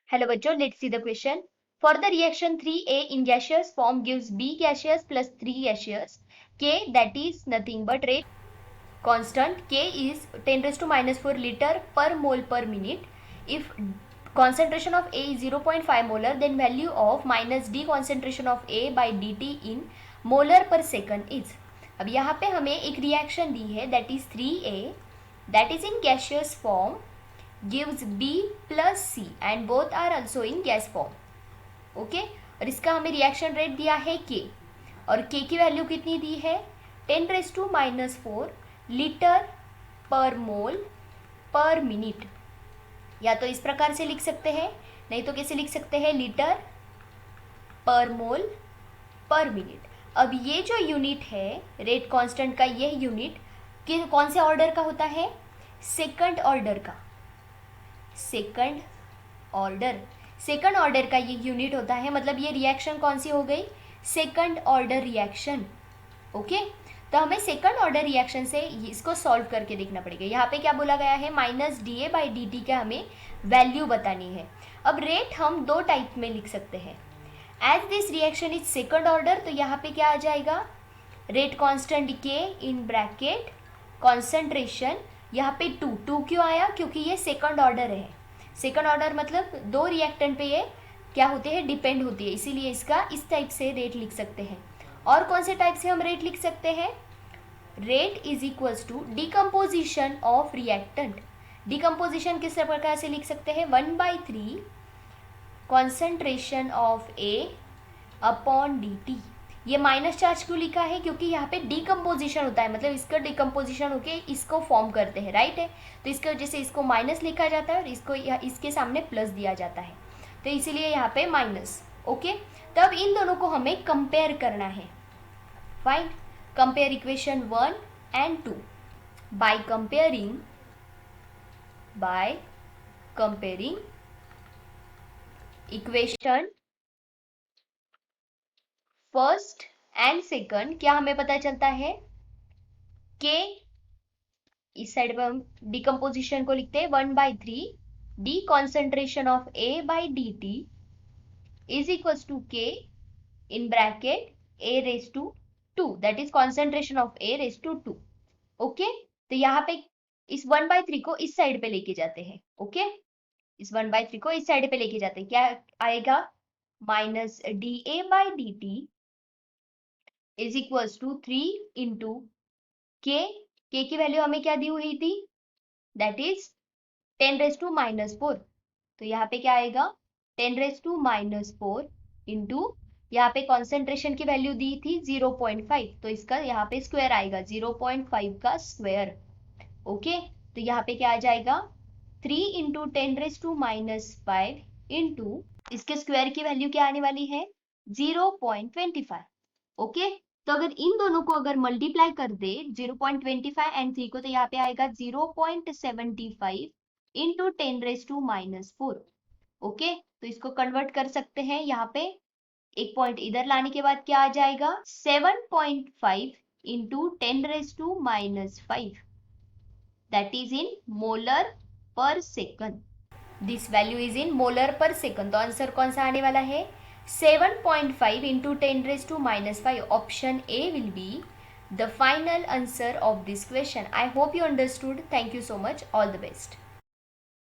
Hello बच्चों, let's see the question. For the reaction 3A in gaseous form gives B gaseous plus 3 gaseous. K, that is nothing but rate constant. K is 10 raised to minus 4 liter per mole per minute. If concentration of A is 0.5 molar, then value of minus D concentration of A by dt in molar per second is. अब यहाँ पे हमें एक reaction दी है, that is 3A, that is in gaseous form, gives B plus C and both are also in gas form. Okay, और इसका हमें reaction rate दिया है K, और K की वैल्यू कितनी दी है? 10 रेज टू माइनस 4 लीटर पर मोल पर मिनट. या तो इस प्रकार से लिख सकते हैं, नहीं तो कैसे लिख सकते हैं? लीटर पर मोल पर मिनट. अब ये जो यूनिट है रेट कांस्टेंट का, यह यूनिट कौन से ऑर्डर का होता है? सेकंड ऑर्डर का. सेकंड ऑर्डर का ये यूनिट होता है. मतलब ये रिएक्शन कौन सी हो गई? Second order reaction. ओके, तो हमें सेकंड ऑर्डर रिएक्शन से इसको सॉल्व करके देखना पड़ेगा. यहाँ पे क्या बोला गया है? Minus D A by D T का हमें वैल्यू बतानी है. अब रेट हम दो टाइप में लिख सकते हैं. As this reaction is second order, तो यहाँ पे क्या आ जाएगा? रेट कॉन्स्टेंट के इन ब्रैकेट कॉन्सेंट्रेशन. यहाँ पे टू क्यों आया? क्योंकि ये सेकंड ऑर्डर है. सेकंड ऑर्डर मतलब दो रिएक्टेंट पे ये क्या होते हैं? डिपेंड होती है. इसीलिए इसका इस टाइप से रेट लिख सकते हैं. और कौन से टाइप से हम रेट लिख सकते हैं? Rate is equals to decomposition of reactant. Decomposition किस प्रकार से लिख सकते हैं? 1/3 concentration of A upon D T. ये माइनस चार्ज क्यों लिखा है? क्योंकि यहाँ पे डिकम्पोजिशन होता है, मतलब इसका डिकम्पोजिशन होके इसको फॉर्म करते हैं, राइट है. तो इसके वजह से इसको माइनस लिखा जाता है और इसको इसके सामने प्लस दिया जाता है, तो इसीलिए यहाँ पे माइनस. ओके, तब इन दोनों को हमें कंपेयर करना है. Fine, compare equation 1 and 2 by comparing equation first and second. क्या हमें पता चलता है? के इस साइड पर हम डिकम्पोजिशन को लिखते हैं 1/3 D concentration of A by D T is equals to K in bracket A raise to 2, that is concentration of A raise to 2. Okay, तो यहाँ पे इस 1/3 को इस साइड पे लेके जाते हैं. ओके, इस 1/3 को इस साइड पे लेके जाते हैं. क्या आएगा? Minus D A by D T is equals to 3 into K. K की वैल्यू हमें क्या दी हुई थी? That is 10 raise to minus 4. तो यहाँ पे क्या आएगा? 10 रेज टू माइनस 4 इंटू यहाँ पे कॉन्सेंट्रेशन की वैल्यू दी थी 0.5, तो इसका यहाँ पे स्क्वायर आएगा, 0.5 का स्क्वायर. ओके, तो यहाँ पे क्या आ जाएगा? 3 into 10 raise to minus 5 into इसके स्क्वायर की वैल्यू क्या आने वाली है? 0.25. ओके, तो अगर इन दोनों को अगर मल्टीप्लाई कर दे 0.25 एंड 3 को, तो यहाँ पे आएगा 0.75 into 10 raise to minus 4. Okay, तो इसको कन्वर्ट कर सकते हैं. यहाँ पे एक पॉइंट इधर लाने के बाद क्या आ जाएगा? 7.5 into 10 raise to minus 5, that is in molar per second. This value is in molar per second. तो आंसर कौन सा आने वाला है? 7.5 into 10 raised to minus 5. Option A will be the final answer of this question. I hope you understood. Thank you so much. All the best.